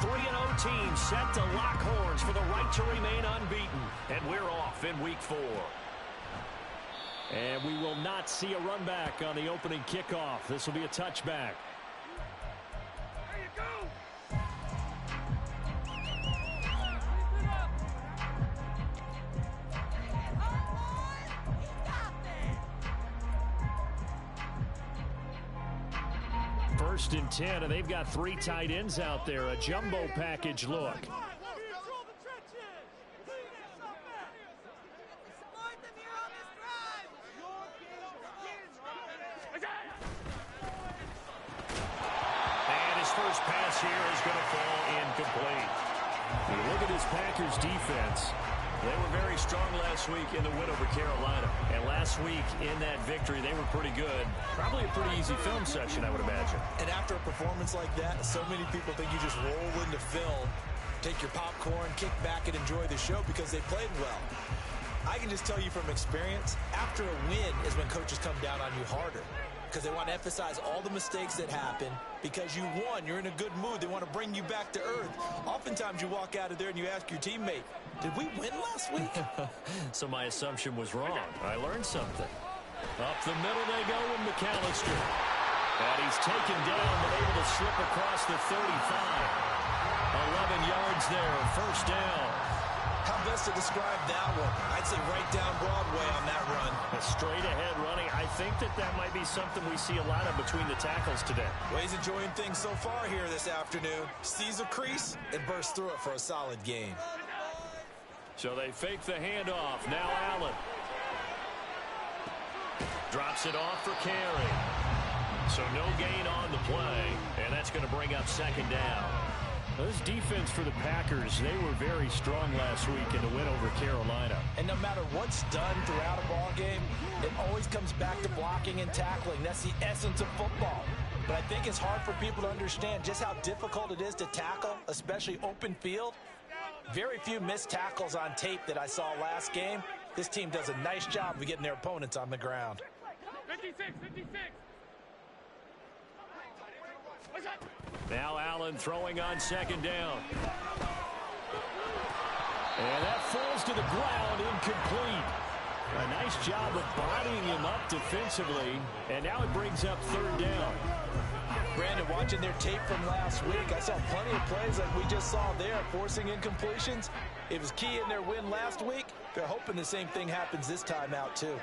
3-0 team set to lock horns for the right to remain unbeaten. And we're off in week 4. And we will not see a run back on the opening kickoff. This will be a touchback. There you go. First and 10, and they've got 3 tight ends out there. A jumbo package look. And his first pass here is going to fall incomplete. When you look at this Packers defense, they were very strong last week in the win over Carolina. And last week in that victory, they were pretty good. Probably a pretty easy film session, I would imagine. And after a performance like that, so many people think you just roll into film, take your popcorn, kick back, and enjoy the show because they played well. I can just tell you from experience, after a win is when coaches come down on you harder because they want to emphasize all the mistakes that happen. Because you won, you're in a good mood. They want to bring you back to earth. Oftentimes you walk out of there and you ask your teammate, did we win last week? So my assumption was wrong. I learned something. Up the middle they go with McAllister. And he's taken down but able to slip across the 35. 11 yards there, first down. How best to describe that one? I'd say right down Broadway on that run. A straight ahead running. I think that might be something we see a lot of between the tackles today. Well, he's enjoying things so far here this afternoon. Sees a crease and bursts through it for a solid gain. So they fake the handoff. Now Allen. Drops it off for carry. So no gain on the play. And that's going to bring up second down. This defense for the Packers, they were very strong last week in the win over Carolina. And no matter what's done throughout a ball game, it always comes back to blocking and tackling. That's the essence of football. But I think it's hard for people to understand just how difficult it is to tackle, especially open field. Very few missed tackles on tape that I saw last game. This team does a nice job of getting their opponents on the ground. 56, 56. Now Allen throwing on second down. And that falls to the ground, incomplete. A nice job of bodying him up defensively. And now it brings up third down. Brandon, watching their tape from last week, I saw plenty of plays like we just saw there, forcing incompletions. It was key in their win last week. They're hoping the same thing happens this time out, too.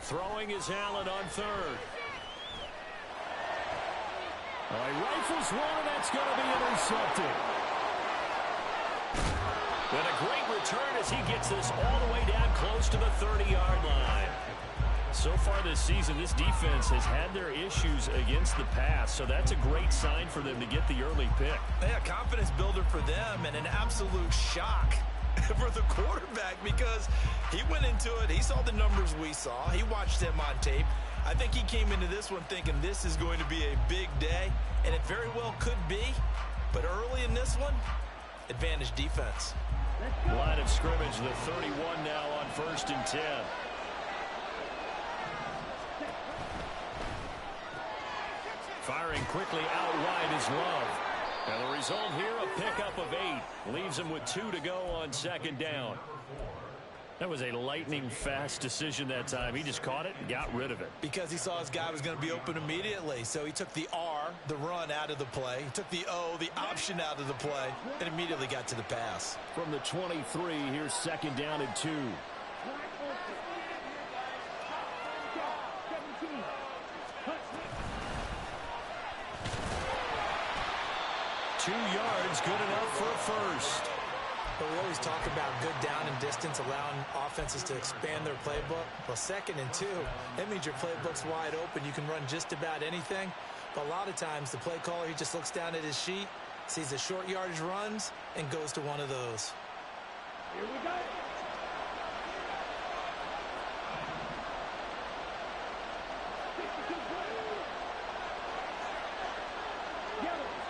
Throwing is Allen on third. He rifles one, and that's going to be intercepted. And a great return as he gets this all the way down close to the 30-yard line. So far this season, this defense has had their issues against the pass, so that's a great sign for them to get the early pick. Yeah, confidence builder for them and an absolute shock for the quarterback because he went into it. He saw the numbers we saw. He watched them on tape. I think he came into this one thinking this is going to be a big day, and it very well could be. But early in this one, advantage defense. Line of scrimmage, the 31 now on first and 10. Firing quickly out wide is Love. And the result here, a pickup of 8. Leaves him with 2 to go on second down. That was a lightning-fast decision that time. He just caught it and got rid of it. Because he saw his guy was going to be open immediately. So he took the R, the run, out of the play. He took the O, the option, out of the play, and immediately got to the pass. From the 23, here's second down and 2. 2 yards, good enough for a first. But we always talk about good down and distance, allowing offenses to expand their playbook. Well, second and 2, that means your playbook's wide open. You can run just about anything. But a lot of times, the play caller, he just looks down at his sheet, sees the short yardage runs, and goes to one of those. Here we go.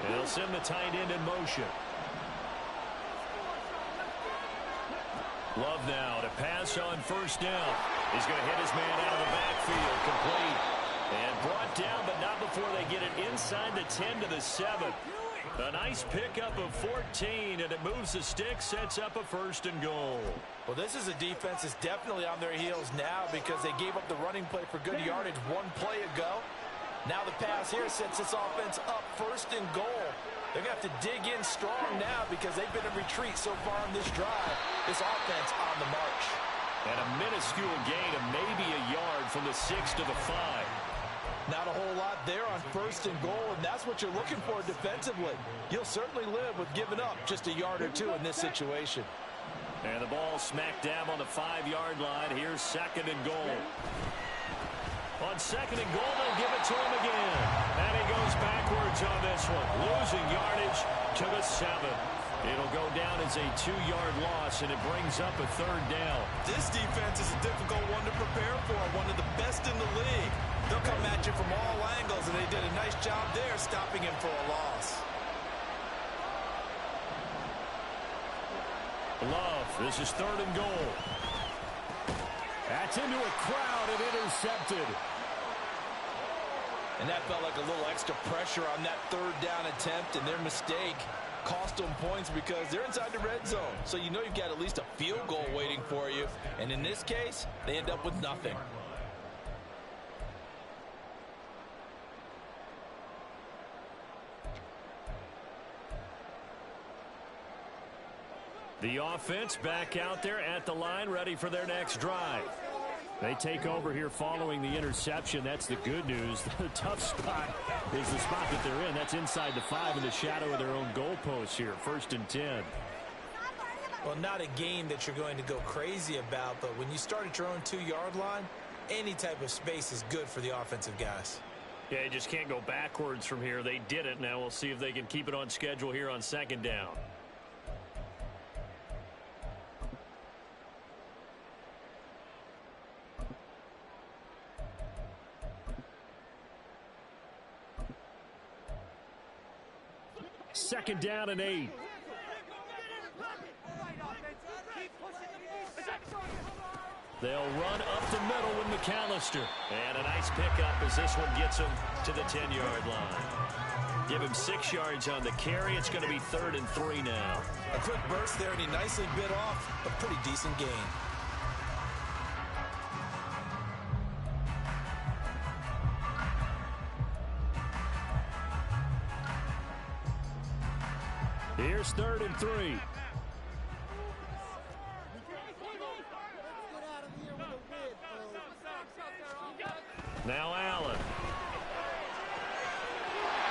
They'll send the tight end in motion. Love now to pass on first down. He's going to hit his man out of the backfield, complete. And brought down, but not before they get it inside the 10 to the 7. A nice pickup of 14, and it moves the stick, sets up a 1st and goal. Well, this is a defense that's definitely on their heels now because they gave up the running play for good yardage one play ago. Now the pass here sets this offense up 1st and goal. They're going to have to dig in strong now because they've been in retreat so far on this drive. This offense on the march. And a minuscule gain of maybe a yard from the 6 to the 5. Not a whole lot there on 1st and goal, and that's what you're looking for defensively. You'll certainly live with giving up just a yard or two in this situation. And the ball smacked down on the 5-yard line. Here's 2nd and goal. On 2nd and goal, they'll give it to him again. And he goes backwards on this one, losing yardage to the 7. It'll go down as a 2-yard loss, and it brings up a 3rd down. This defense is a difficult one to prepare for, one of the best in the league. They'll come at you from all angles, and they did a nice job there stopping him for a loss. Love, this is 3rd and goal. That's into a crowd and intercepted. And that felt like a little extra pressure on that 3rd down attempt, and their mistake cost them points because they're inside the red zone. So you know you've got at least a field goal waiting for you. And in this case, they end up with nothing. The offense back out there at the line, ready for their next drive. They take over here following the interception. That's the good news. The tough spot is the spot that they're in. That's inside the 5 in the shadow of their own goalpost here. 1st and 10. Well, not a game that you're going to go crazy about, but when you start at your own 2-yard line, any type of space is good for the offensive guys. Yeah, you just can't go backwards from here. They did it. Now we'll see if they can keep it on schedule here on 2nd down. Second down and 8. They'll run up the middle with McAllister. And a nice pickup as this one gets him to the 10-yard line. Give him 6 yards on the carry. It's going to be 3rd and 3 now. A quick burst there, and he nicely bit off a pretty decent gain. Here's 3rd and 3. Now Allen.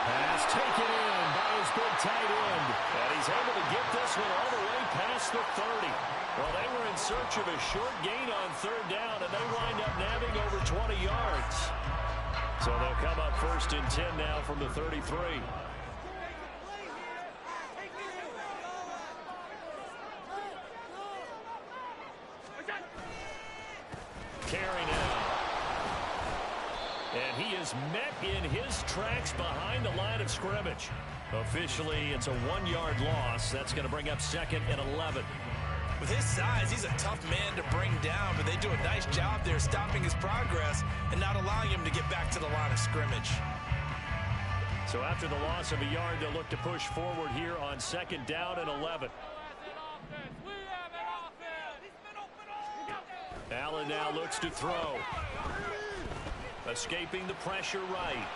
Pass taken in by his big tight end. And he's able to get this one all the way past the 30. Well, they were in search of a short gain on 3rd down, and they wind up nabbing over 20 yards. So they'll come up 1st and 10 now from the 33. Carry now. And he is met in his tracks behind the line of scrimmage. Officially, it's a 1-yard loss. That's going to bring up 2nd and 11. With his size, he's a tough man to bring down, but they do a nice job there stopping his progress and not allowing him to get back to the line of scrimmage. So after the loss of a yard, they'll look to push forward here on 2nd down and 11. Allen now looks to throw. Escaping the pressure right.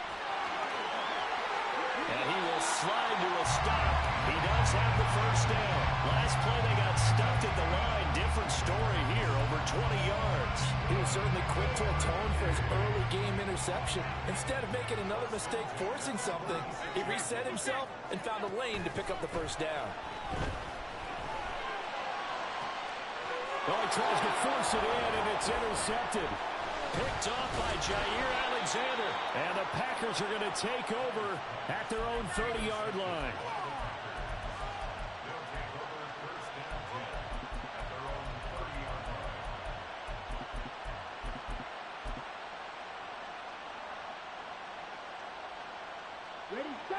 And he will slide to a stop. He does have the 1st down. Last play they got stuffed at the line. Different story here, over 20 yards. He was certainly quick to atone for his early game interception. Instead of making another mistake forcing something, he reset himself and found a lane to pick up the 1st down. Well, he tries to force it in, and it's intercepted. Picked off by Jair Alexander. And the Packers are going to take over at their own 30-yard line.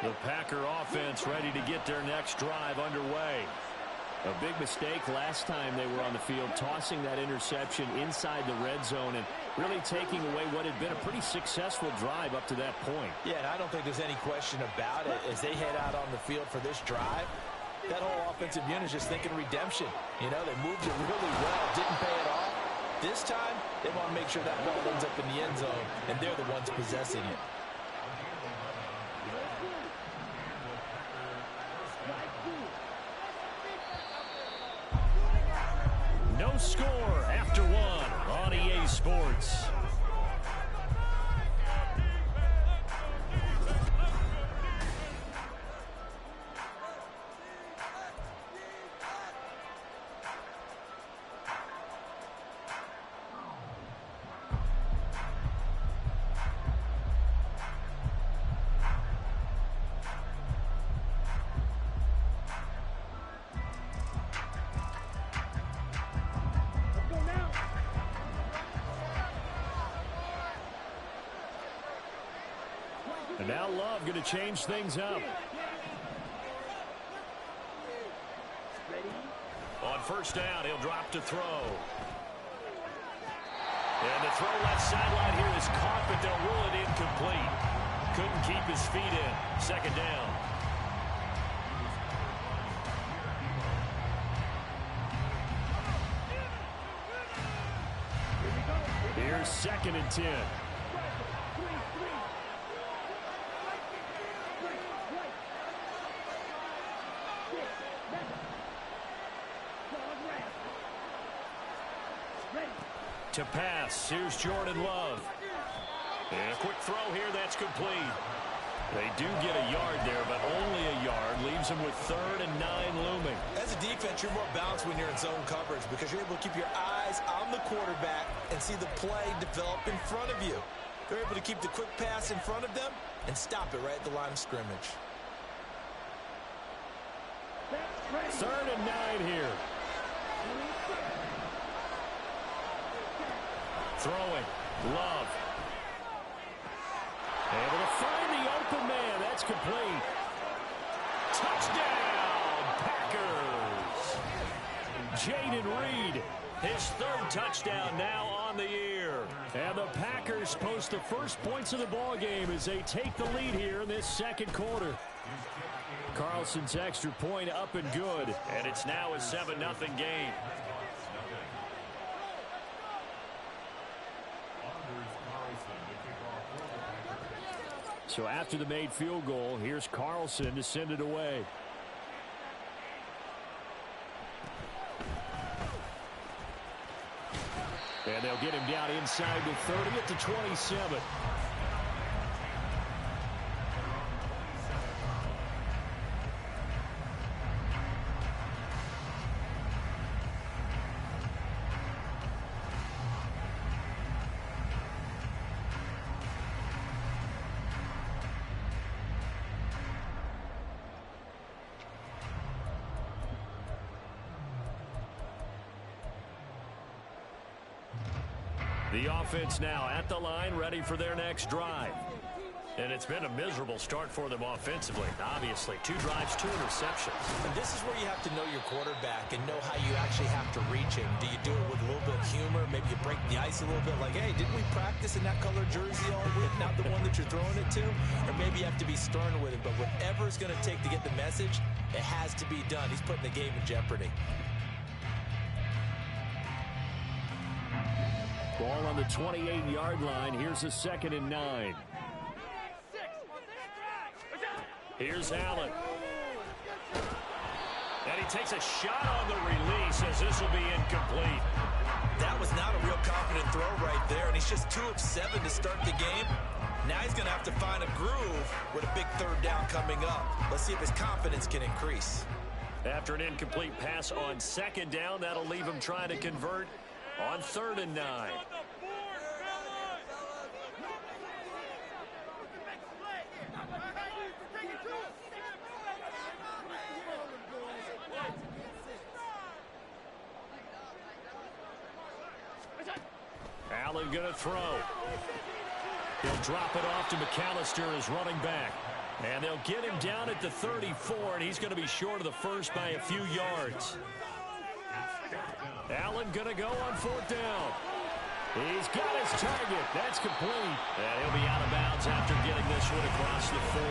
The Packer offense ready to get their next drive underway. A big mistake last time they were on the field, tossing that interception inside the red zone. And really taking away what had been a pretty successful drive up to that point. Yeah, and I don't think there's any question about it. As they head out on the field for this drive, that whole offensive unit is just thinking redemption. You know, they moved it really well, didn't pay it off. This time, they want to make sure that ball ends up in the end zone, and they're the ones possessing it. No score after one on EA Sports. And now Love going to change things up. On first down, he'll drop to throw. And the throw left sideline here is caught, but they'll rule it incomplete. Couldn't keep his feet in. Second down. Here's 2nd and 10. To pass, here's Jordan Love. And a quick throw here, that's complete. They do get a yard there, but only a yard. Leaves them with 3rd and 9 looming. As a defense, you're more balanced when you're in zone coverage because you're able to keep your eyes on the quarterback and see the play develop in front of you. They're able to keep the quick pass in front of them and stop it right at the line of scrimmage. 3rd and 9 here. Throwing. Love. Able to find the open man. That's complete. Touchdown, Packers. Jaden Reed, his 3rd touchdown now on the year. And the Packers post the first points of the ball game as they take the lead here in this 2nd quarter. Carlson's extra point up and good. And it's now a 7-0 game. So after the made field goal, here's Carlson to send it away. And they'll get him down inside the 30 at the 27. The offense now at the line, ready for their next drive. And it's been a miserable start for them offensively. Obviously, 2 drives, 2 interceptions. And this is where you have to know your quarterback and know how you actually have to reach him. Do you do it with a little bit of humor? Maybe you break the ice a little bit like, hey, didn't we practice in that color jersey all week? Not the one that you're throwing it to? Or maybe you have to be stern with him. But whatever it's going to take to get the message, it has to be done. He's putting the game in jeopardy. Ball on the 28-yard line. Here's a 2nd and 9. Here's Allen. And he takes a shot on the release as this will be incomplete. That was not a real confident throw right there, and he's just 2 of 7 to start the game. Now he's going to have to find a groove with a big 3rd down coming up. Let's see if his confidence can increase. After an incomplete pass on 2nd down, that'll leave him trying to convert on 3rd and 9. Allen gonna throw. He'll drop it off to McAllister as running back. And they'll get him down at the 34, and he's going to be short of the first by a few yards. Allen going to go on 4th down. He's got his target. That's complete. And he'll be out of bounds after getting this one across the 40.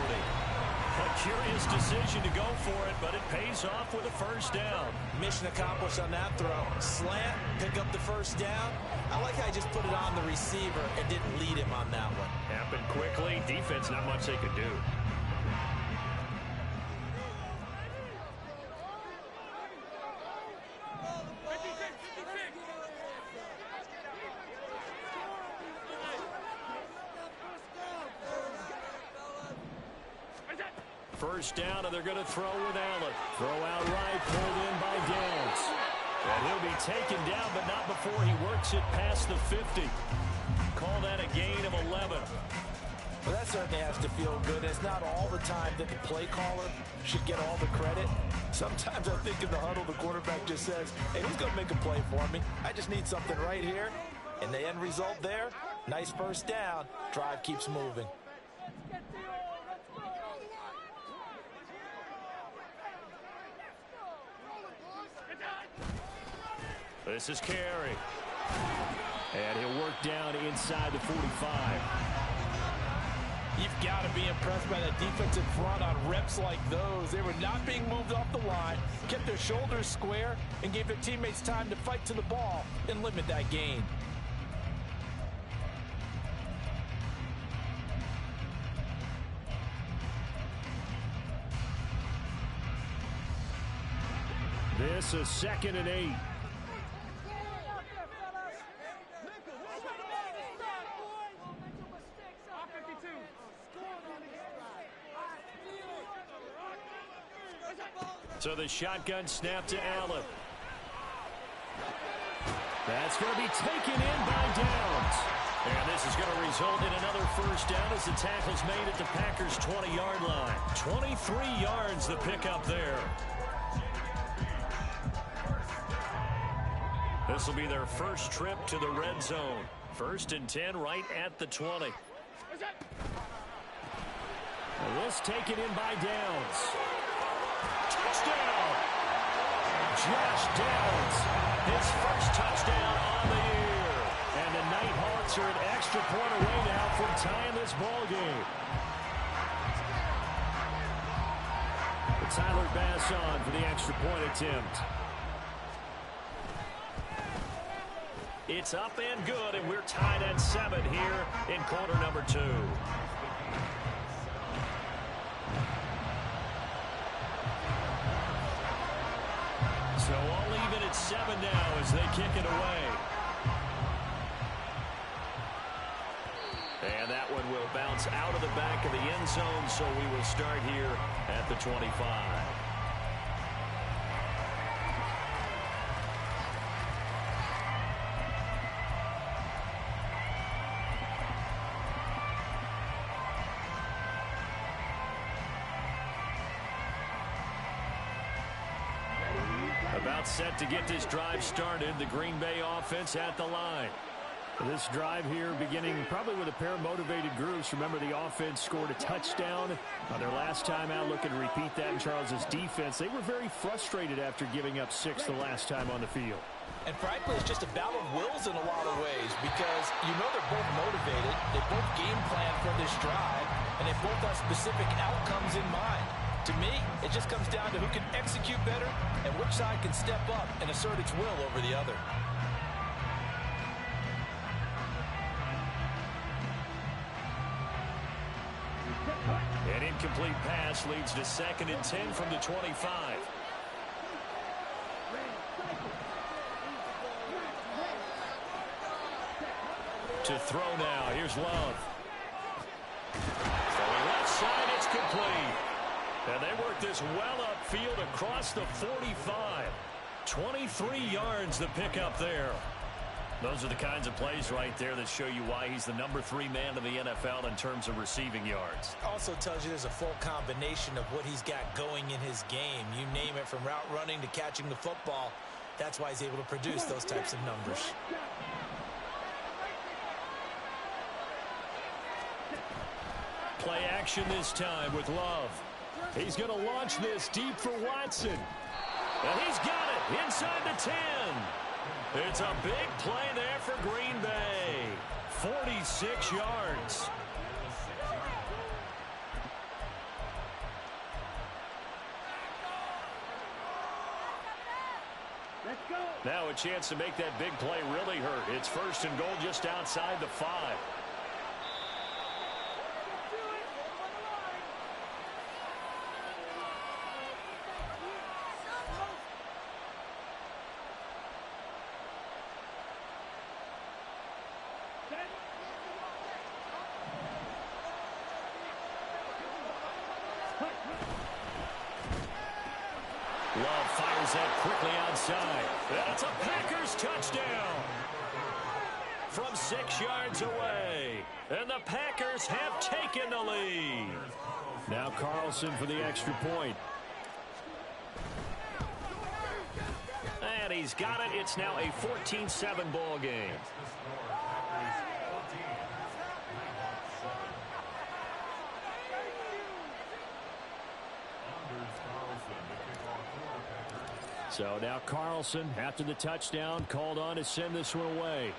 A curious decision to go for it, but it pays off with a first down. Mission accomplished on that throw. Slant, pick up the first down. I like how he just put it on the receiver and didn't lead him on that one. Happened quickly. Defense, not much they could do. First down, and they're going to throw with Allen. Throw out right, pulled in by Downs. And he'll be taken down, but not before he works it past the 50. Call that a gain of 11. Well, that certainly has to feel good. It's not all the time that the play caller should get all the credit. Sometimes I think in the huddle, the quarterback just says, hey, who's going to make a play for me? I just need something right here. And the end result there, nice first down. Drive keeps moving. This is Carey. And he'll work down inside the 45. You've got to be impressed by that defensive front on reps like those. They were not being moved off the line, kept their shoulders square, and gave their teammates time to fight to the ball and limit that gain. This is 2nd and 8. So the shotgun snap to Allen. That's going to be taken in by Downs. And this is going to result in another first down as the tackle's made at the Packers' 20-yard line. 23 yards the pickup there. This will be their first trip to the red zone. 1st and 10 right at the 20. And this taken in by Downs. Touchdown! Josh Downs, his first touchdown on the year. And the Knighthawks are an extra point away now from tying this ball game. Tyler Bass on for the extra point attempt. It's up and good, and we're tied at 7 here in quarter number 2. So all even at 7 now as they kick it away. And that one will bounce out of the back of the end zone, so we will start here at the 25. About set to get this drive started. The Green Bay offense at the line. This drive here beginning probably with a pair of motivated groups. Remember, the offense scored a touchdown on their last time out. Looking to repeat that in Charles's defense. They were very frustrated after giving up 6 the last time on the field. And frankly, it's just a battle of wills in a lot of ways because you know they're both motivated. They both game plan for this drive, and they both have specific outcomes in mind. To me, it just comes down to who can execute better and which side can step up and assert its will over the other. An incomplete pass leads to 2nd and 10 from the 25. To throw now. Here's Love. Throwing left side, it's complete. And they work this well upfield across the 45. 23 yards the pickup there. Those are the kinds of plays right there that show you why he's the number 3 man in the NFL in terms of receiving yards. Also tells you there's a full combination of what he's got going in his game. You name it, from route running to catching the football. That's why he's able to produce those types of numbers. Play action this time with Love. He's going to launch this deep for Watson. And he's got it inside the 10. It's a big play there for Green Bay. 46 yards. Let's go. Now a chance to make that big play really hurt. It's 1st and goal just outside the 5. Love fires that quickly outside. That's a Packers touchdown. From 6 yards away. And the Packers have taken the lead. Now Carlson for the extra point. And he's got it. It's now a 14-7 ball game. So now Carlson, after the touchdown, called on to send this one away.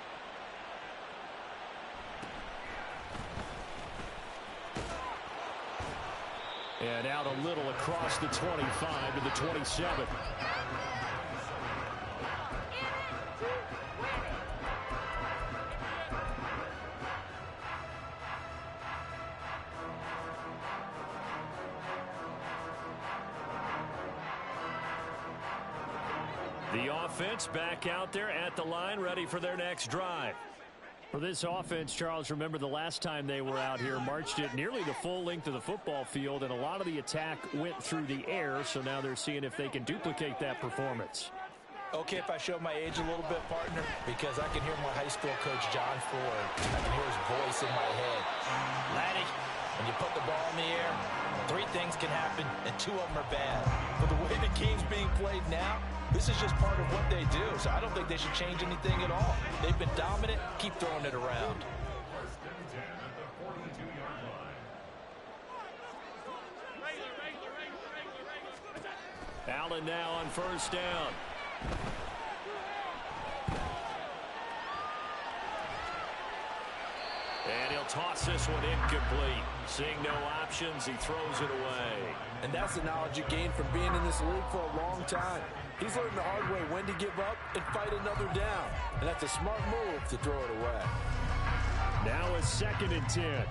And out a little across the 25 to the 27. The offense back out there at the line, ready for their next drive. For this offense, Charles, remember the last time they were out here, marched it nearly the full length of the football field, and a lot of the attack went through the air, so now they're seeing if they can duplicate that performance. Okay, if I show my age a little bit, partner, because I can hear my high school coach, John Ford. I can hear his voice in my head. Laddie, when you put the ball in the air, 3 things can happen, and 2 of them are bad. But the way the game's being played now, this is just part of what they do, so I don't think they should change anything at all. They've been dominant. Keep throwing it around. Allen now on 1st down. And he'll toss this one incomplete. Seeing no options, he throws it away. And that's the knowledge you gain from being in this league for a long time. He's learned the hard way when to give up and fight another down. And that's a smart move to throw it away. Now a 2nd and 10.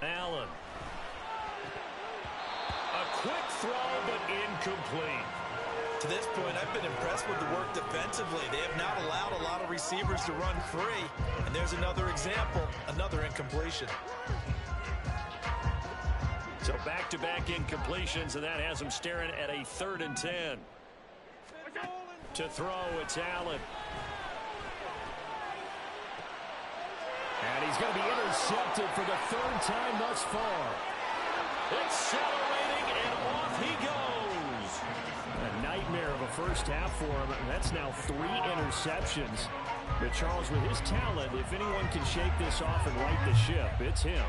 Allen. A quick throw, but incomplete. To this point, I've been impressed with the work defensively. They have not allowed a lot of receivers to run free. And there's another example, another incompletion. So back-to-back incompletions, and that has them staring at a 3rd and 10. To throw, it's Allen. And he's going to be intercepted for the 3rd time thus far. Accelerating, and off he goes. A nightmare of a first half for him. That's now 3 interceptions. But Charles, with his talent, if anyone can shake this off and right the ship, it's him.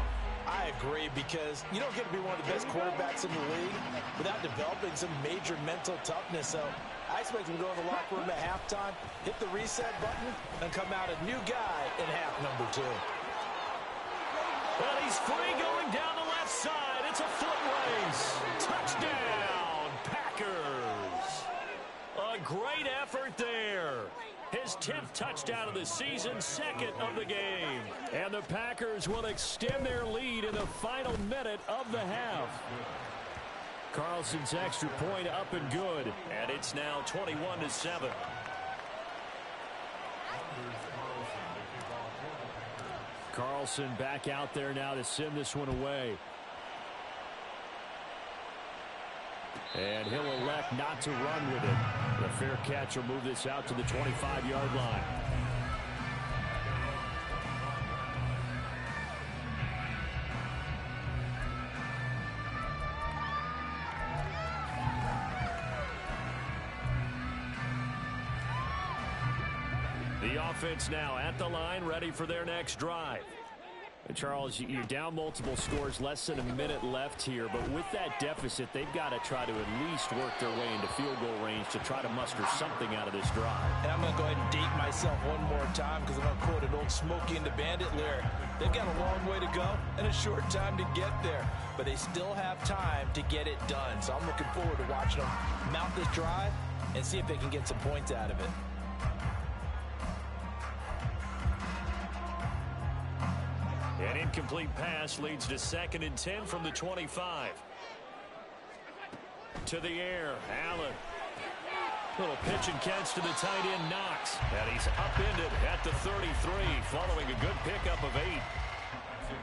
I agree, because you don't get to be one of the best quarterbacks in the league without developing some major mental toughness. So I expect him to go in the locker room at halftime, hit the reset button, and come out a new guy in half number 2. Well, he's free going down the left side. It's a foot race. Touchdown, Packers. A great effort there. His 10th touchdown of the season, 2nd of the game. And the Packers will extend their lead in the final minute of the half. Carlson's extra point up and good. And it's now 21-7. Carlson back out there now to send this one away. And he'll elect not to run with it. The fair catch will move this out to the 25-yard line. The offense now at the line, ready for their next drive. Charles, you're down multiple scores, less than a minute left here, but with that deficit, they've got to try to at least work their way into field goal range to try to muster something out of this drive. And I'm going to go ahead and date myself one more time because I'm going to quote an old Smokey and the Bandit lyric. They've got a long way to go and a short time to get there, but they still have time to get it done. So I'm looking forward to watching them mount this drive and see if they can get some points out of it. An incomplete pass leads to 2nd and 10 from the 25. To the air, Allen. Little pitch and catch to the tight end, Knox. And he's upended at the 33, following a good pickup of 8.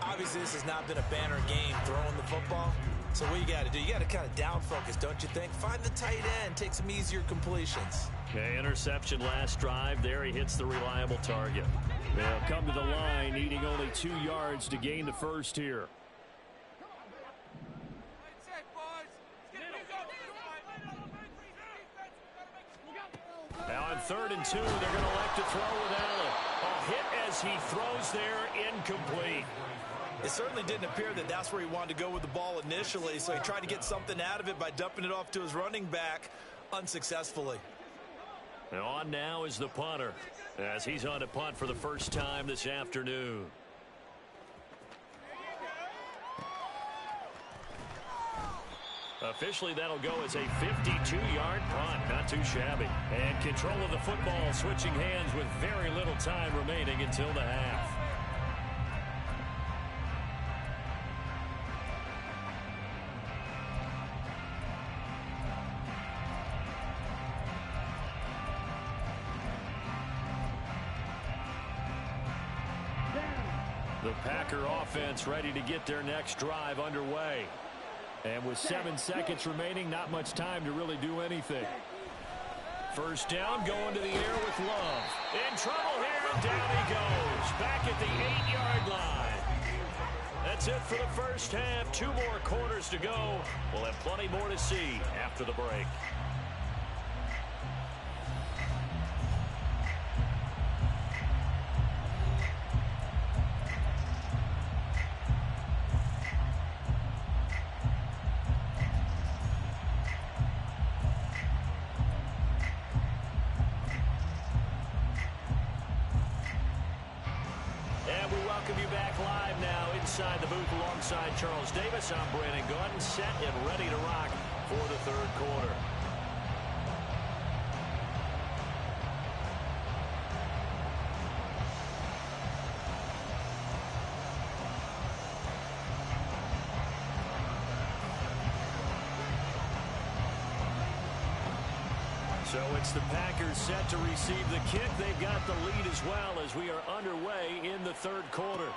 Obviously, this has not been a banner game throwing the football. So what you got to do, you got to kind of down focus, don't you think? Find the tight end, take some easier completions. Okay, interception last drive. There he hits the reliable target. They'll come to the line, needing only 2 yards to gain the first here. Now on 3rd and 2, they're going to elect to throw with Allen. A hit as he throws there, incomplete. It certainly didn't appear that that's where he wanted to go with the ball initially, so he tried to get something out of it by dumping it off to his running back unsuccessfully. And on now is the punter, as he's on to punt for the first time this afternoon. Officially, that'll go as a 52-yard punt. Not too shabby. And control of the football switching hands with very little time remaining until the half. The Packer offense ready to get their next drive underway. And with 7 seconds remaining, not much time to really do anything. First down, going to the air with Love. In trouble here, and down he goes. Back at the 8-yard line. That's it for the first half. 2 more quarters to go. We'll have plenty more to see after the break. Inside the booth alongside Charles Davis, I'm Brandon Gaudin, set and ready to rock for the 3rd quarter. So it's the Packers set to receive the kick. They've got the lead as well as we are underway in the 3rd quarter.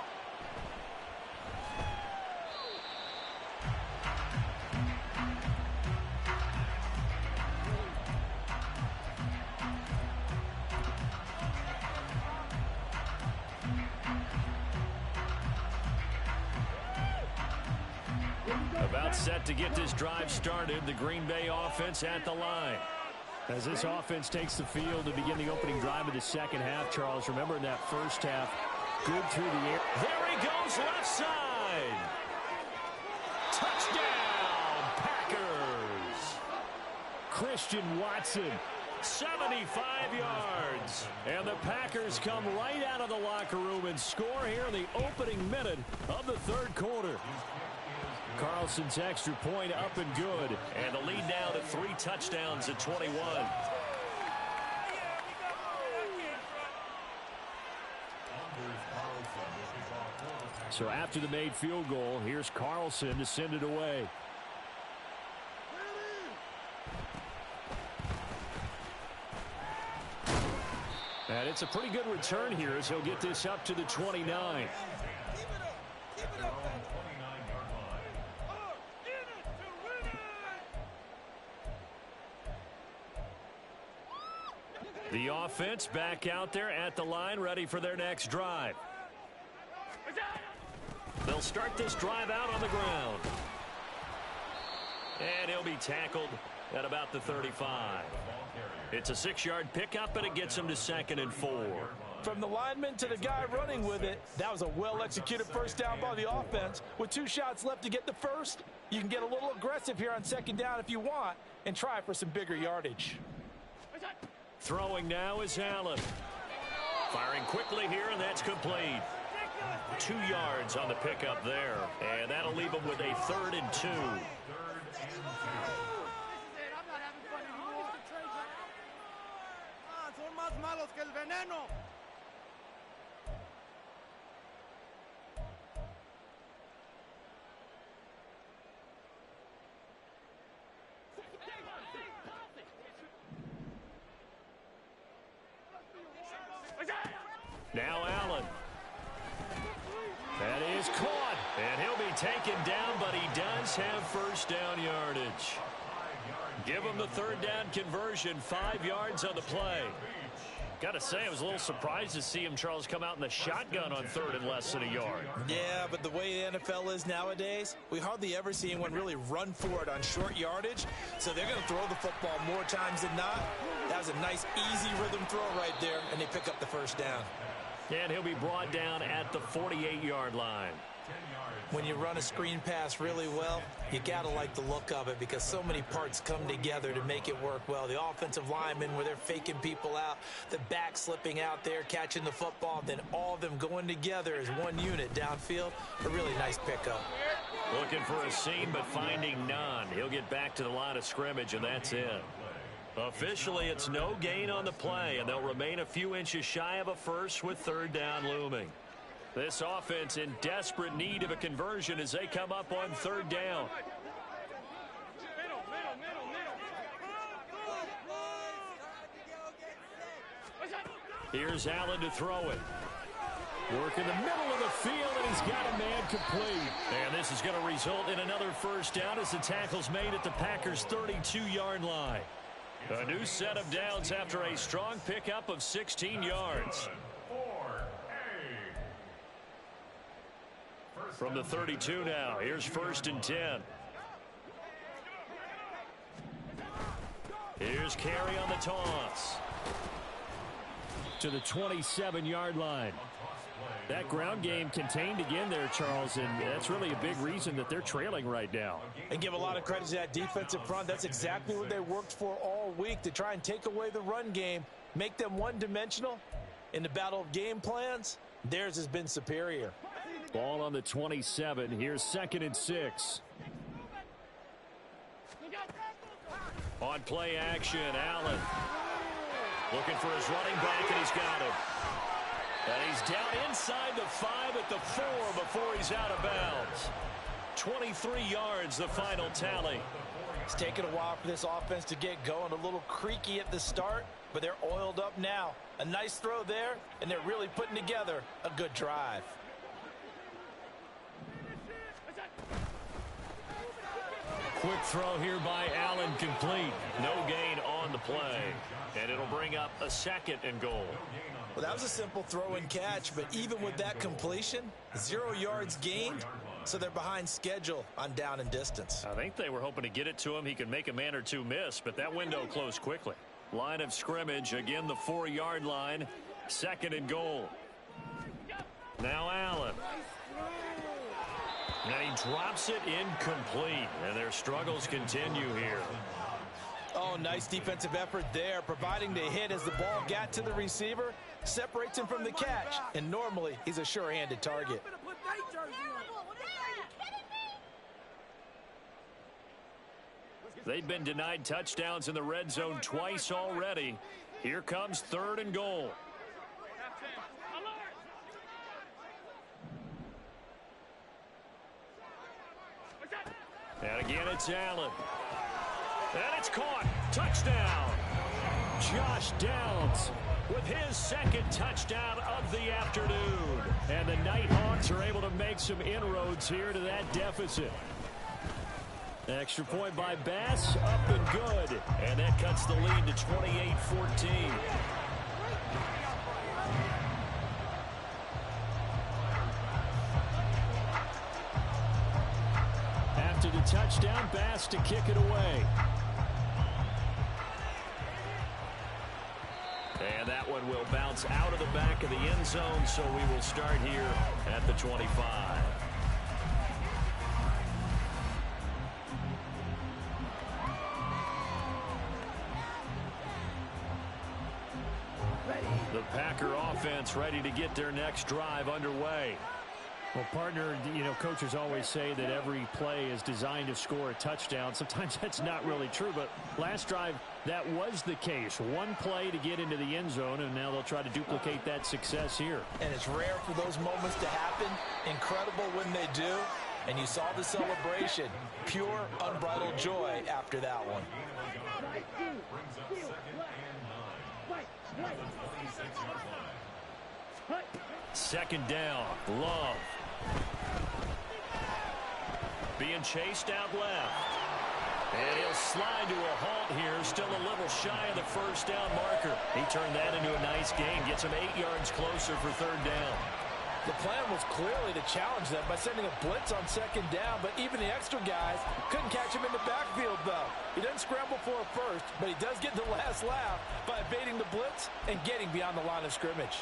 About set to get this drive started, the Green Bay offense at the line. As this offense takes the field to begin the opening drive of the 2nd half, Charles, remember in that first half, good through the air. There he goes, left side. Touchdown, Packers. Christian Watson, 75 yards. And the Packers come right out of the locker room and score here in the opening minute of the 3rd quarter. Carlson's extra point up and good. And the lead now to 3 touchdowns at 21. So after the made field goal, here's Carlson to send it away. And it's a pretty good return here as he'll get this up to the 29. The offense back out there at the line, ready for their next drive. They'll start this drive out on the ground. And he'll be tackled at about the 35. It's a 6-yard pickup, and it gets him to 2nd and 4. From the lineman to the guy running with it, that was a well-executed first down by the offense. With 2 shots left to get the first, you can get a little aggressive here on 2nd down if you want and try for some bigger yardage. Throwing now is Allen. Firing quickly here, and that's complete. 2 yards on the pickup there, and that'll leave him with a 3rd and 2. Now Allen. That is caught, and he'll be taken down, but he does have first down yardage. Give him the 3rd down conversion, 5 yards on the play. Got to say, I was a little surprised to see him, Charles, come out in the shotgun on 3rd and less than a yard. Yeah, but the way the NFL is nowadays, we hardly ever see anyone really run for it on short yardage. So they're going to throw the football more times than not. That was a nice, easy rhythm throw right there, and they pick up the first down. And he'll be brought down at the 48-yard line. When you run a screen pass really well, you got to like the look of it because so many parts come together to make it work well. The offensive linemen, where they're faking people out, the back slipping out there, catching the football, then all of them going together as one unit downfield. A really nice pickup. Looking for a seam, but finding none. He'll get back to the line of scrimmage, and that's it. Officially, it's no gain on the play, and they'll remain a few inches shy of a first with 3rd down looming. This offense in desperate need of a conversion as they come up on 3rd down. Here's Allen to throw it. Work in the middle of the field, and he's got a man complete. And this is going to result in another first down as the tackle's made at the Packers' 32-yard line. A new set of downs after a strong pickup of 16 yards. From the 32 now, here's 1st and 10. Here's Carey on the toss. To the 27-yard line. That ground game contained again there, Charles, and that's really a big reason that they're trailing right now. And give a lot of credit to that defensive front. That's exactly what they worked for all week, to try and take away the run game, make them one-dimensional. In the battle of game plans, theirs has been superior. Ball on the 27. Here's 2nd and 6. On play action, Allen. Looking for his running back, and he's got him. And he's down inside the 5 at the 4 before he's out of bounds. 23 yards, the final tally. It's taken a while for this offense to get going. A little creaky at the start, but they're oiled up now. A nice throw there, and they're really putting together a good drive. Quick throw here by Allen, complete. No gain on the play. And it'll bring up a 2nd and goal. Well, that was a simple throw and catch, but even with that completion, 0 yards gained, so they're behind schedule on down and distance. I think they were hoping to get it to him. He could make a man or two miss, but that window closed quickly. Line of scrimmage, again the 4-yard line, 2nd and goal. Now Allen. And he drops it incomplete, and their struggles continue here. Oh, nice defensive effort there, providing the hit as the ball got to the receiver, separates him from the catch, and normally he's a sure-handed target. They've been denied touchdowns in the red zone twice already. Here comes 3rd and goal. And again, it's Allen. And it's caught. Touchdown. Josh Downs with his 2nd touchdown of the afternoon. And the Knighthawks are able to make some inroads here to that deficit. Extra point by Bass, up and good. And that cuts the lead to 28-14. After the touchdown, Bass to kick it away. bounce out of the back of the end zone, so we will start here at the 25. The Packer offense ready to get their next drive underway. Well, partner, coaches always say that every play is designed to score a touchdown. Sometimes that's not really true, but last drive, that was the case. One play to get into the end zone, and now they'll try to duplicate that success here. And it's rare for those moments to happen. Incredible when they do. And you saw the celebration. Pure, unbridled joy after that one. Second down, Love. Being chased out left. And he'll slide to a halt here, still a little shy of the first down marker. He turned that into a nice gain, gets him 8 yards closer for third down. The plan was clearly to challenge them by sending a blitz on second down, but even the extra guys couldn't catch him in the backfield, though. He doesn't scramble for a first, but he does get the last laugh by evading the blitz and getting beyond the line of scrimmage.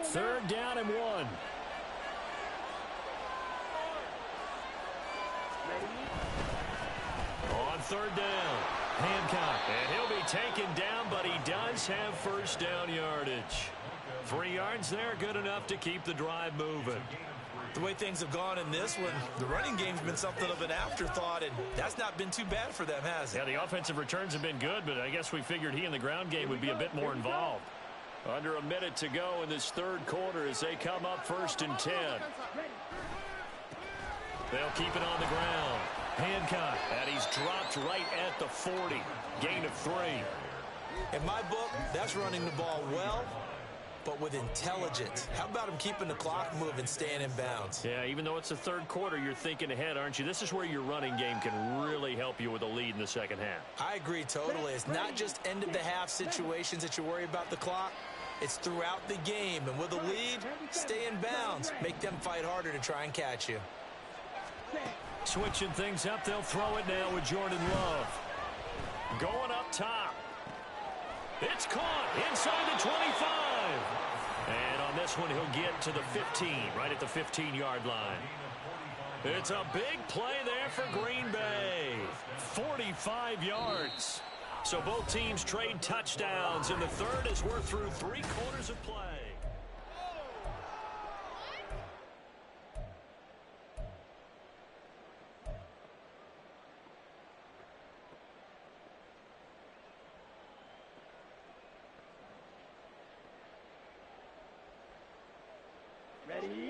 Third down and 1. On third down, Hancock. And he'll be taken down, but he does have first down yardage. 3 yards there, good enough to keep the drive moving. The way things have gone in this one, the running game's been something of an afterthought, and that's not been too bad for them, has it? Yeah, the offensive returns have been good, but I guess we figured he in the ground game would be a bit more involved. Under a minute to go in this third quarter as they come up 1st and 10. They'll keep it on the ground. Hancock, and he's dropped right at the 40. Gain of 3. In my book, that's running the ball well, but with intelligence. How about him keeping the clock moving, staying in bounds? Yeah, even though it's the third quarter, you're thinking ahead, aren't you? This is where your running game can really help you with a lead in the second half. I agree totally. It's not just end-of-the-half situations that you worry about the clock. It's throughout the game, and with a lead, stay in bounds. Make them fight harder to try and catch you. Switching things up, they'll throw it now with Jordan Love. Going up top. It's caught inside the 25. And on this one, he'll get to the 15, right at the 15-yard line. It's a big play there for Green Bay. 45 yards. So both teams trade touchdowns in the third as we're through 3 quarters of play.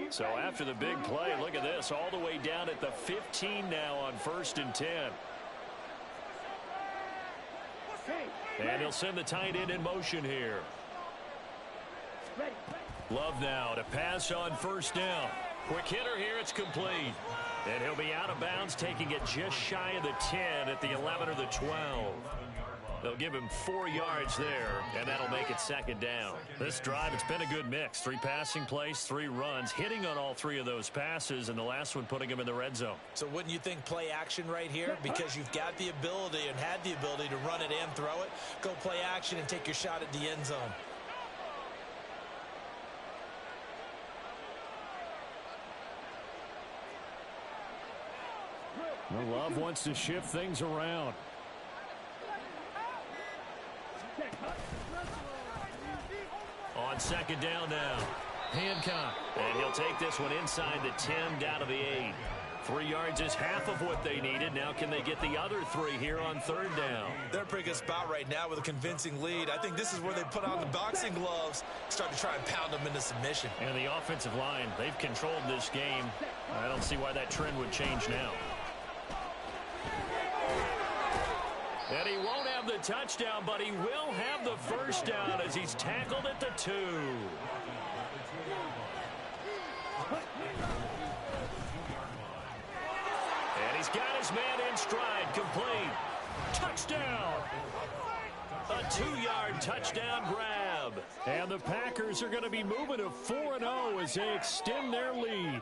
So after the big play, look at this, all the way down at the 15 now on 1st and 10. And he'll send the tight end in motion here. Love now to pass on 1st down. Quick hitter here, it's complete. And he'll be out of bounds, taking it just shy of the 10 at the 11 or the 12. They'll give him 4 yards there, and that'll make it 2nd down. This drive, it's been a good mix. 3 passing plays, 3 runs, hitting on all 3 of those passes, and the last one putting him in the red zone. So wouldn't you think play action right here? Because you've got the ability and had the ability to run it and throw it. Go play action and take your shot at the end zone. Well, Love wants to shift things around. On 2nd down now, Hancock, and he'll take this one inside the 10 down to the 8. 3 yards is half of what they needed. Now can they get the other 3 here on 3rd down? They're in a pretty good spot right now with a convincing lead. I think this is where they put on the boxing gloves, start to try and pound them into submission. And the offensive line, they've controlled this game. I don't see why that trend would change now. And he won't have the touchdown, but he will have the first down as he's tackled at the 2. And he's got his man in stride, complete. 2-yard touchdown grab. And the Packers are going to be moving to 4-0 as they extend their lead.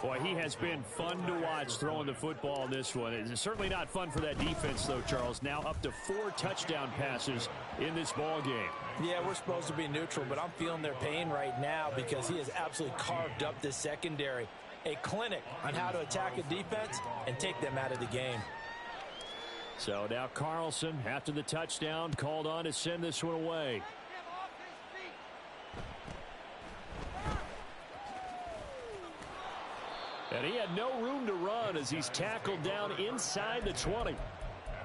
Boy, he has been fun to watch throwing the football in this one. It's certainly not fun for that defense, though, Charles. Now up to 4 touchdown passes in this ball game. Yeah, we're supposed to be neutral, but I'm feeling their pain right now because he has absolutely carved up this secondary. A clinic on how to attack a defense and take them out of the game. So now Carlson, after the touchdown, called on to send this one away. And he had no room to run as he's tackled down inside the 20. At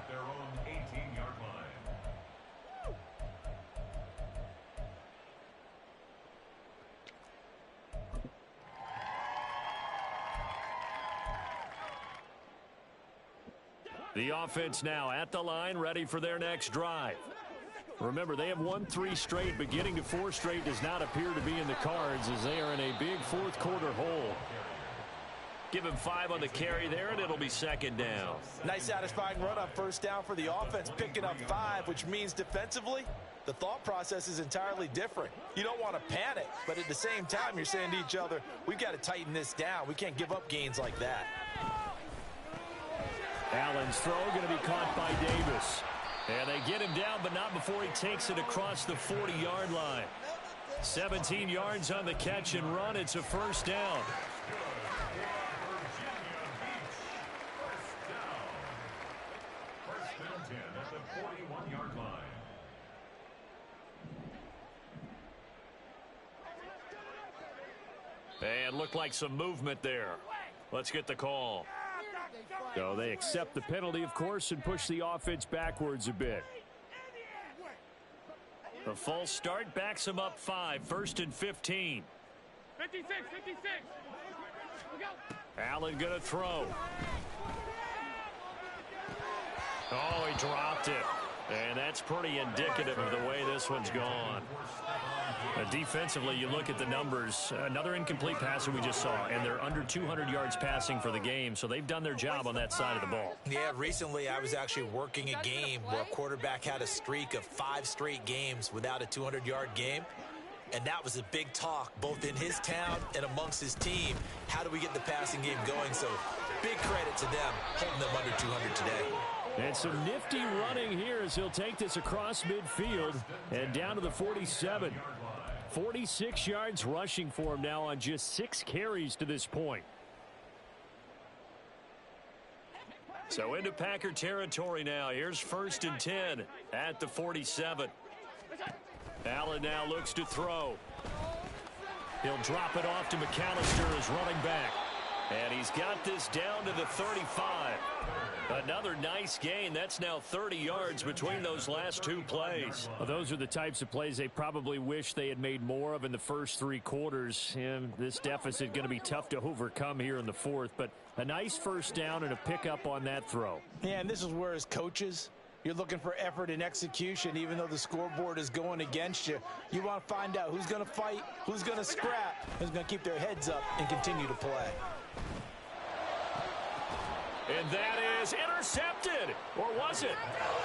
their own 18-yard line. The offense now at the line, ready for their next drive. Remember, they have won 3 straight, but getting to 4 straight does not appear to be in the cards as they are in a big fourth-quarter hole. Give him 5 on the carry there, and it'll be 2nd down. Nice satisfying run on first down for the offense, picking up 5, which means defensively, the thought process is entirely different. You don't want to panic, but at the same time, you're saying to each other, we've got to tighten this down. We can't give up gains like that. Allen's throw going to be caught by Davis. And they get him down, but not before he takes it across the 40-yard line. 17 yards on the catch and run. It's a first down. At the 41-yard line. And looked like some movement there. Let's get the call. So they accept the penalty, of course, and push the offense backwards a bit. The false start backs him up 5, 1st and 15. 56, 56. We go. Allen going to throw. Oh, he dropped it. And that's pretty indicative of the way this one's gone. Defensively, you look at the numbers. Another incomplete pass that we just saw, and they're under 200 yards passing for the game, so they've done their job on that side of the ball. Yeah, recently I was actually working a game where a quarterback had a streak of 5 straight games without a 200-yard game. And that was a big talk, both in his town and amongst his team. How do we get the passing game going? So big credit to them, holding them under 200 today. And some nifty running here as he'll take this across midfield and down to the 47. 46 yards rushing for him now on just 6 carries to this point. So into Packer territory now. Here's 1st and 10 at the 47. Allen now looks to throw. He'll drop it off to McAllister as running back. And he's got this down to the 35. Another nice gain. That's now 30 yards between those last 2 plays. Well, those are the types of plays they probably wish they had made more of in the first 3 quarters. And this deficit going to be tough to overcome here in the 4th. But a nice first down and a pickup on that throw. Yeah, and this is where as coaches, you're looking for effort and execution. Even though the scoreboard is going against you, you want to find out who's going to fight, who's going to scrap, who's going to keep their heads up and continue to play. And that is intercepted. Or was it?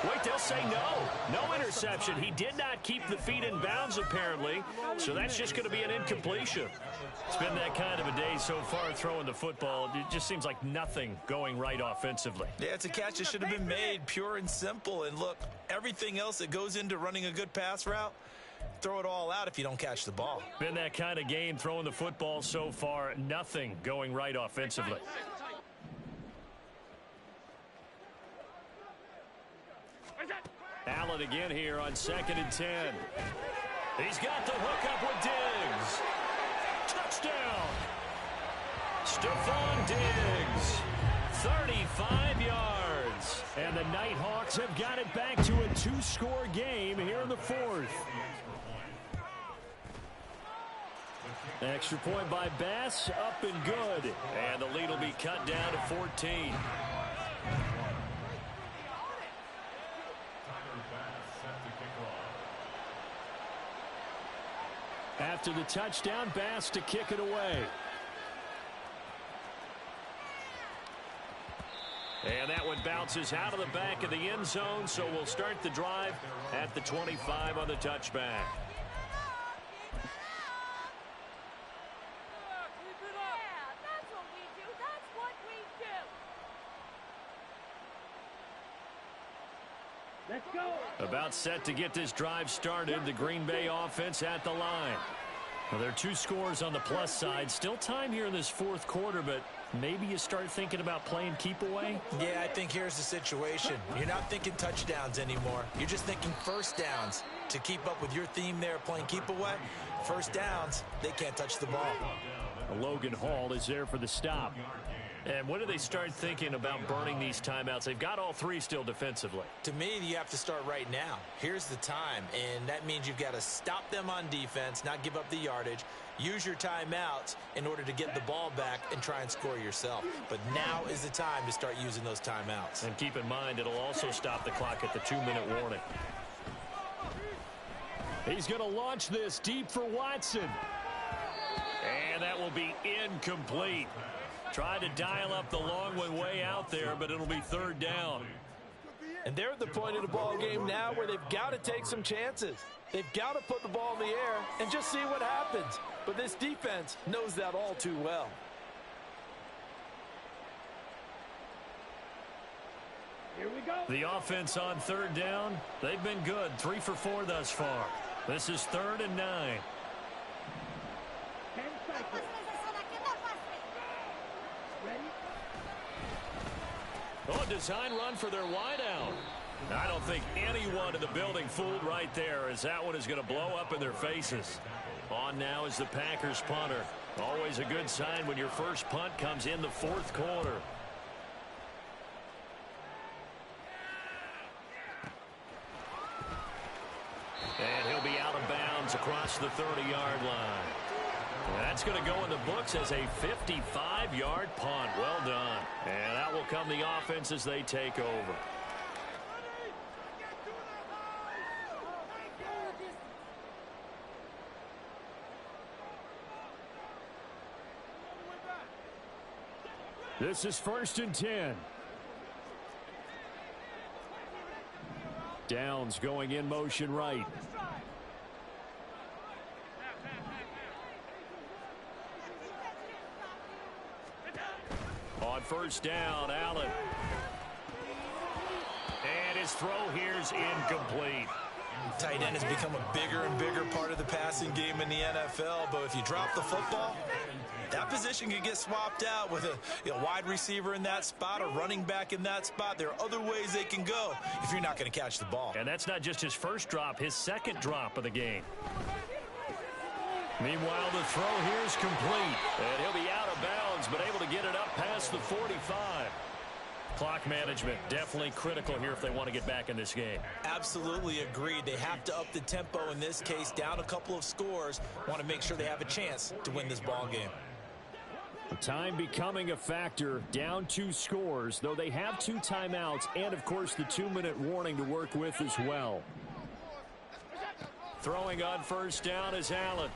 Wait, they'll say no. No interception. He did not keep the feet in bounds, apparently. So that's just going to be an incompletion. It's been that kind of a day so far throwing the football. It just seems like nothing going right offensively. Yeah, it's a catch that should have been made, pure and simple. And look, everything else that goes into running a good pass route, throw it all out if you don't catch the ball. Been that kind of game throwing the football so far. Nothing going right offensively. Allen again here on 2nd and 10. He's got the hook up with Diggs. Touchdown. Stephon Diggs. 35 yards. And the Knighthawks have got it back to a 2-score game here in the 4th. Extra point by Bass, up and good. And the lead will be cut down to 14. After the touchdown, Bass to kick it away. And that one bounces out of the back of the end zone, so we'll start the drive at the 25 on the touchback. Let's go. About set to get this drive started. The Green Bay offense at the line. Well, there are 2 scores on the plus side. Still time here in this fourth quarter, but maybe you start thinking about playing keep away? Yeah, I think here's the situation. You're not thinking touchdowns anymore. You're just thinking first downs. To keep up with your theme there, playing keep away, first downs, they can't touch the ball. Logan Hall is there for the stop. And when do they start thinking about burning these timeouts? They've got all 3 still defensively. To me, you have to start right now. Here's the time, and that means you've got to stop them on defense, not give up the yardage, use your timeouts in order to get the ball back and try and score yourself. But now is the time to start using those timeouts. And keep in mind, it'll also stop the clock at the 2-minute warning. He's going to launch this deep for Watson. And that will be incomplete. Tried to dial up the long one way out there, but it'll be 3rd down. And they're at the point of the ball game now where they've got to take some chances. They've got to put the ball in the air and just see what happens. But this defense knows that all too well. Here we go. The offense on 3rd down, they've been good. 3 for 4 thus far. This is 3rd and 9. 10 seconds. Ready? Oh, design run for their wideout. I don't think anyone in the building fooled right there, as that one is going to blow up in their faces. On now is the Packers punter. Always a good sign when your first punt comes in the 4th quarter. And he'll be out of bounds across the 30-yard line. That's going to go in the books as a 55-yard punt. Well done. And out will come the offense as they take over. This is 1st and 10. Downs going in motion right. On 1st down, Allen. And his throw here's incomplete. Tight end has become a bigger and bigger part of the passing game in the NFL, but if you drop the football, that position can get swapped out with a wide receiver in that spot, a running back in that spot. There are other ways they can go if you're not going to catch the ball. And that's not just his first drop, his 2nd drop of the game. Meanwhile, the throw here is complete. And he'll be out of bounds, but able to get it up past the 45. Clock management definitely critical here if they want to get back in this game. Absolutely agreed. They have to up the tempo in this case, down a couple of scores. Want to make sure they have a chance to win this ball game. Time becoming a factor, down 2 scores, though they have 2 timeouts and, of course, the 2-minute warning to work with as well. Throwing on 1st down is Allen.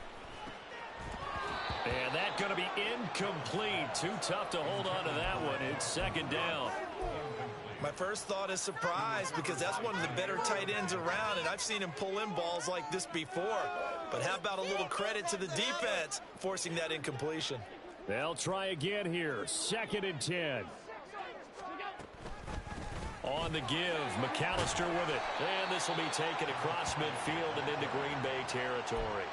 And that's going to be incomplete. Too tough to hold on to that one. It's 2nd down. My first thought is surprise because that's one of the better tight ends around, and I've seen him pull in balls like this before. But how about a little credit to the defense forcing that incompletion? They'll try again here. 2nd and 10. On the give, McAllister with it. And this will be taken across midfield and into Green Bay territory.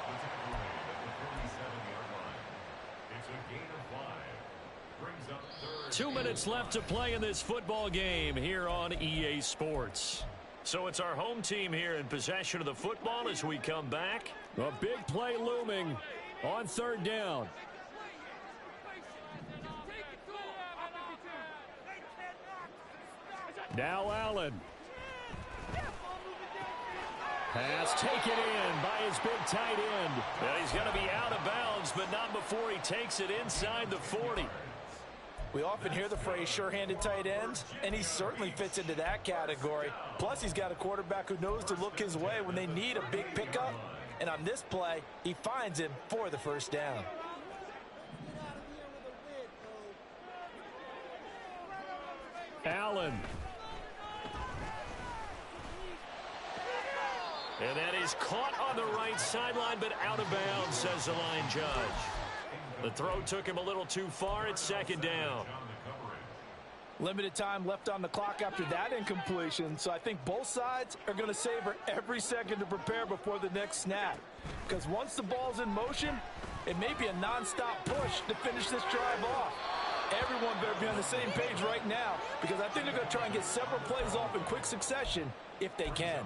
2 minutes left to play in this football game here on EA Sports. So it's our home team here in possession of the football as we come back. A big play looming on 3rd down. Now Allen. Pass taken in by his big tight end. Well, he's going to be out of bounds, but not before he takes it inside the 40. We often hear the phrase sure-handed tight ends, and he certainly fits into that category. Plus, he's got a quarterback who knows to look his way when they need a big pickup. And on this play, he finds him for the 1st down. Allen. And that is caught on the right sideline, but out of bounds, says the line judge. The throw took him a little too far. It's second down. Limited time left on the clock after that incompletion, so I think both sides are going to savor every second to prepare before the next snap. Because once the ball's in motion, it may be a nonstop push to finish this drive off. Everyone better be on the same page right now, because I think they're going to try and get several plays off in quick succession if they can.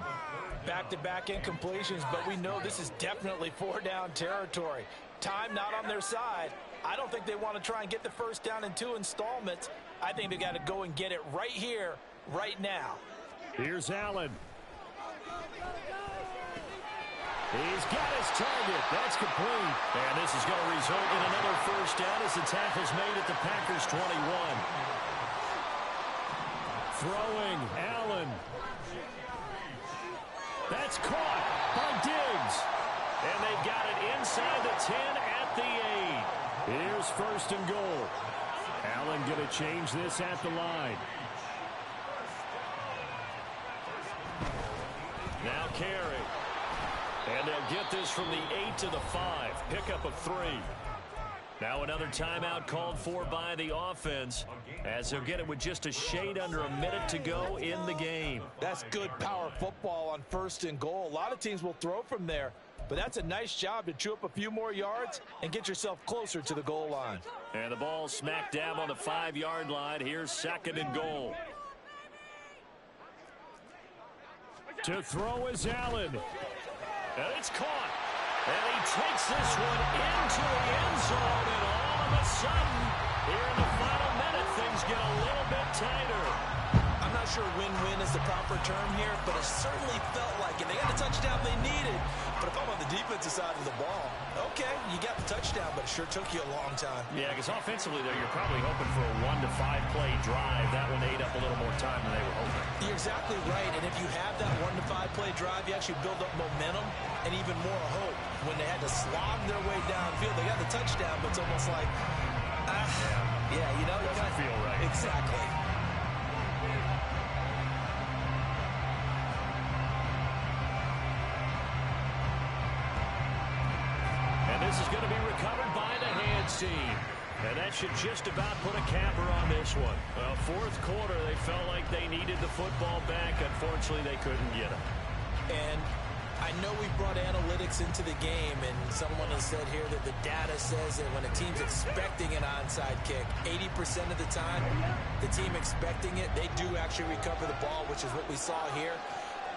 Back-to-back incompletions, but we know this is definitely four-down territory. Time not on their side. I don't think they want to try and get the first down in 2 installments. I think they got to go and get it right here, right now. Here's Allen. He's got his target. That's complete. And this is going to result in another first down as the tackle's made at the Packers' 21. Throwing, Allen. That's caught by Diggs. And they've got it inside the 10 at the 8. Here's first and goal. Allen going to change this at the line. Now carry. And they'll get this from the 8 to the 5. Pickup of 3. Now another timeout called for by the offense, as they'll get it with just a shade under a minute to go in the game. That's good power football on first and goal. A lot of teams will throw from there, but that's a nice job to chew up a few more yards and get yourself closer to the goal line. And the ball smack dab on the 5-yard line. Here's second and goal. To throw is Allen. And it's caught. And he takes this one into the end zone, and all of a sudden, here in the final minute, things get a little bit tighter. I'm not sure win-win is the proper term here, but it certainly felt like it. They got the touchdown they needed. But if I'm on the defensive side of the ball, okay, you got the touchdown, but it sure took you a long time. Yeah, because offensively, though, you're probably hoping for a 1 to 5 play drive. That one ate up a little more time than they were hoping. You're exactly right, and if you have that 1 to 5 play drive, you actually build up momentum and even more hope. When they had to slog their way downfield, they got the touchdown, but it's almost like, yeah, you know, you doesn't feel right. Exactly. And this is going to be recovered by the hands team. And that should just about put a capper on this one. Well, fourth quarter, they felt like they needed the football back. Unfortunately, they couldn't get it. And I know we brought analytics into the game, and someone has said here that the data says that when a team's expecting an onside kick, 80% of the time, the team expecting it, they do actually recover the ball, which is what we saw here.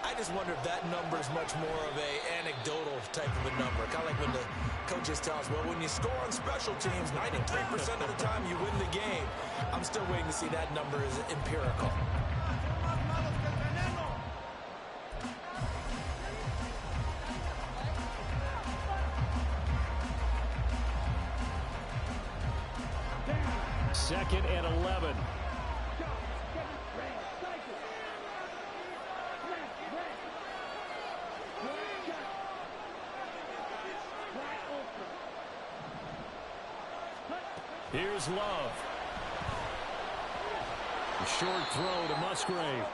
I just wonder if that number is much more of a anecdotal type of a number. Kind of like when the coaches tell us, well, when you score on special teams, 93% of the time you win the game. I'm still waiting to see that number is empirical. Second and 11. Here's Love. A short throw to Musgrave.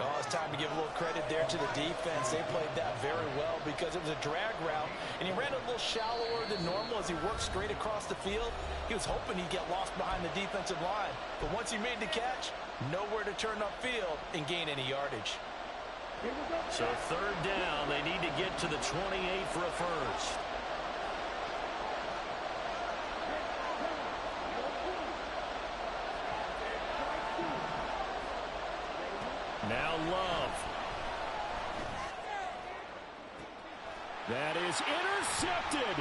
Oh, it's time to give a little credit there to the defense. They played that very well because it was a drag route, and he ran a little shallower than normal as he worked straight across the field. He was hoping he'd get lost behind the defensive line, but once he made the catch, nowhere to turn upfield and gain any yardage. So third down, they need to get to the 28 for a first. Now Love. That is intercepted.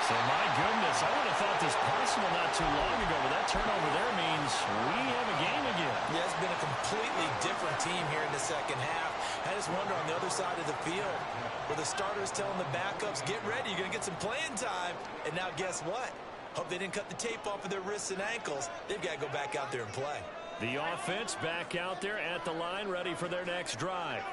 So my goodness, I would have thought this possible not too long ago, but that turnover there means we have a game again. Yeah, it's been a completely different team here in the second half. I just wonder on the other side of the field where the starters telling the backups, get ready, you're going to get some playing time. And now guess what? Hope they didn't cut the tape off of their wrists and ankles. They've got to go back out there and play. The offense back out there at the line, ready for their next drive.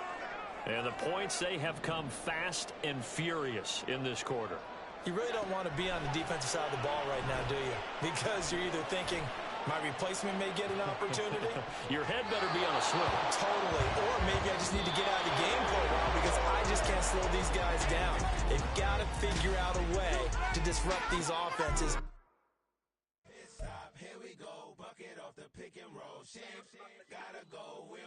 And the points, they have come fast and furious in this quarter. You really don't want to be on the defensive side of the ball right now, do you? Because you're either thinking, my replacement may get an opportunity. Your head better be on a swivel. Totally. Or maybe I just need to get out of the game for a while because I just can't slow these guys down. They've got to figure out a way to disrupt these offenses. Here we go, bucket off the pick and roll. Gotta go.